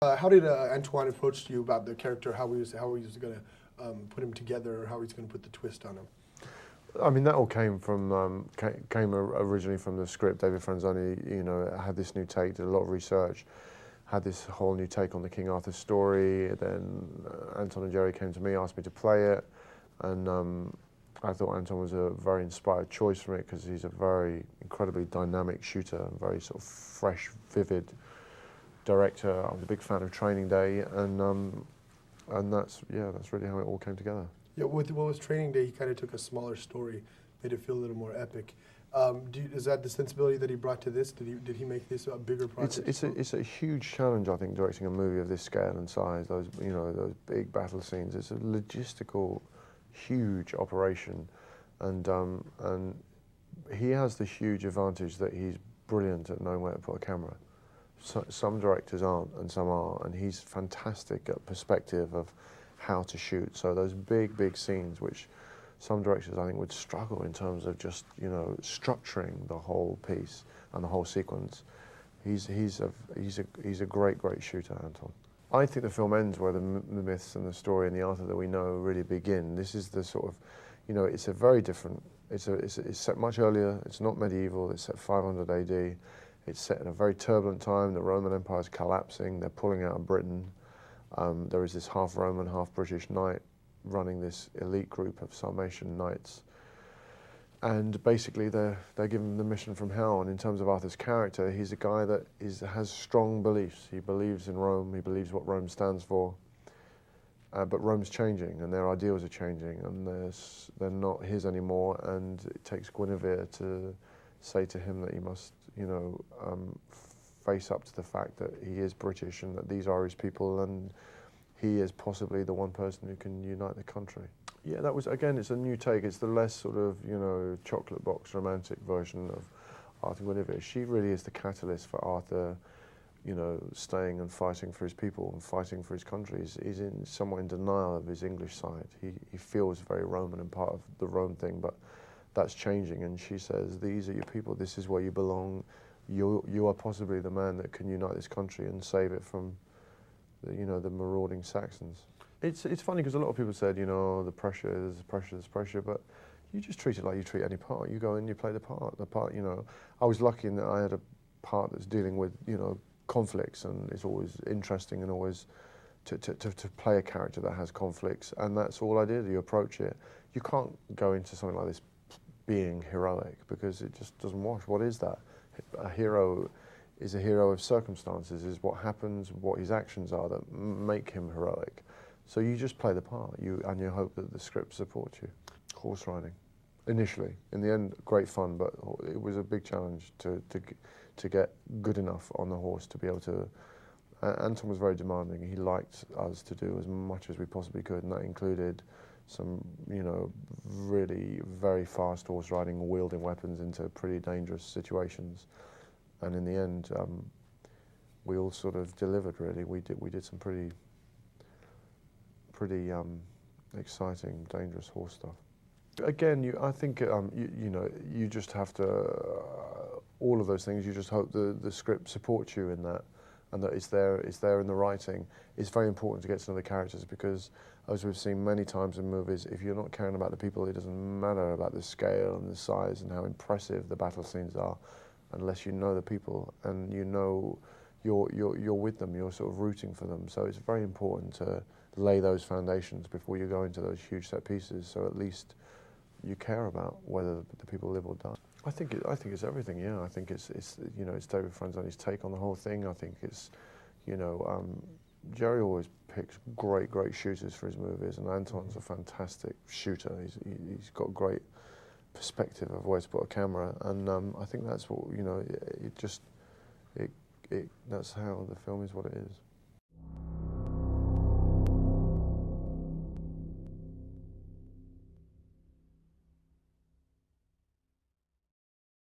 How did Antoine approach you about the character? How he was going to put him together, or how he's going to put the twist on him? I mean, that all came from originally from the script. David Franzoni, had this new take, did a lot of research, had this whole new take on the King Arthur story. Then Anton and Jerry came to me, asked me to play it, and I thought Anton was a very inspired choice for me because he's a very incredibly dynamic shooter, and very sort of fresh, vivid director. I was a big fan of Training Day, and that's really how it all came together. Yeah, with what was Training Day, he kind of took a smaller story, made it feel a little more epic. Is that the sensibility that he brought to this? Did he make this a bigger project? It's a huge challenge, I think, directing a movie of this scale and size. Those big battle scenes. It's a logistical, huge operation, and he has the huge advantage that he's brilliant at knowing where to put a camera. So, some directors aren't, and some are, and he's fantastic at perspective of how to shoot. So those big scenes, which some directors I think would struggle in terms of just structuring the whole piece and the whole sequence. He's a great shooter, Anton. I think the film ends where the myths and the story and the Arthur that we know really begin. This is the sort of, it's a very different. It's set much earlier. It's not medieval. It's set 500 AD. It's set in a very turbulent time. The Roman Empire is collapsing. They're pulling out of Britain. There is this half Roman, half British knight running this elite group of Sarmatian knights. And basically they're given the mission from hell. And in terms of Arthur's character, he's a guy that has strong beliefs. He believes in Rome. He believes what Rome stands for. But Rome's changing, and their ideals are changing, and they're not his anymore. And it takes Guinevere to say to him that he must, face up to the fact that he is British and that these are his people, and he is possibly the one person who can unite the country. Yeah, that was, again, it's a new take. It's the less sort of, chocolate box romantic version of Arthur Guinevere. She really is the catalyst for Arthur, staying and fighting for his people and fighting for his country. He's somewhat in denial of his English side. He feels very Roman and part of the Rome thing, but that's changing, and she says, these are your people, this is where you belong. You are possibly the man that can unite this country and save it from the marauding Saxons. It's funny because a lot of people said, the pressure, there's pressure, but you just treat it like you treat any part. You go in, you play the part. I was lucky in that I had a part that's dealing with, conflicts, and it's always interesting and always to play a character that has conflicts, and that's all I did. You approach it. You can't go into something like this being heroic because it just doesn't wash. What is that? A hero is a hero of circumstances, is what happens, what his actions are that make him heroic. So you just play the part, and you hope that the script supports you. Horse riding, initially. In the end, great fun, but it was a big challenge to get good enough on the horse to be able to. Anton was very demanding. He liked us to do as much as we possibly could, and that included some, really very fast horse riding, wielding weapons into pretty dangerous situations. And in the end, we all sort of delivered. Really, we did some pretty exciting, dangerous horse stuff. Again, I think you just have to all of those things. You just hope the script supports you in that, and that it's there in the writing. It's very important to get to know the characters because, as we've seen many times in movies, if you're not caring about the people, it doesn't matter about the scale and the size and how impressive the battle scenes are, unless you know the people and you're with them, you're sort of rooting for them. So it's very important to lay those foundations before you go into those huge set pieces, so at least you care about whether the people live or die. I think it's everything. Yeah, I think it's David Franzoni's take on the whole thing. I think it's Jerry always picks great shooters for his movies, and Anton's a fantastic shooter. He's got great perspective of where to put a camera, and I think that's what that's how the film is what it is.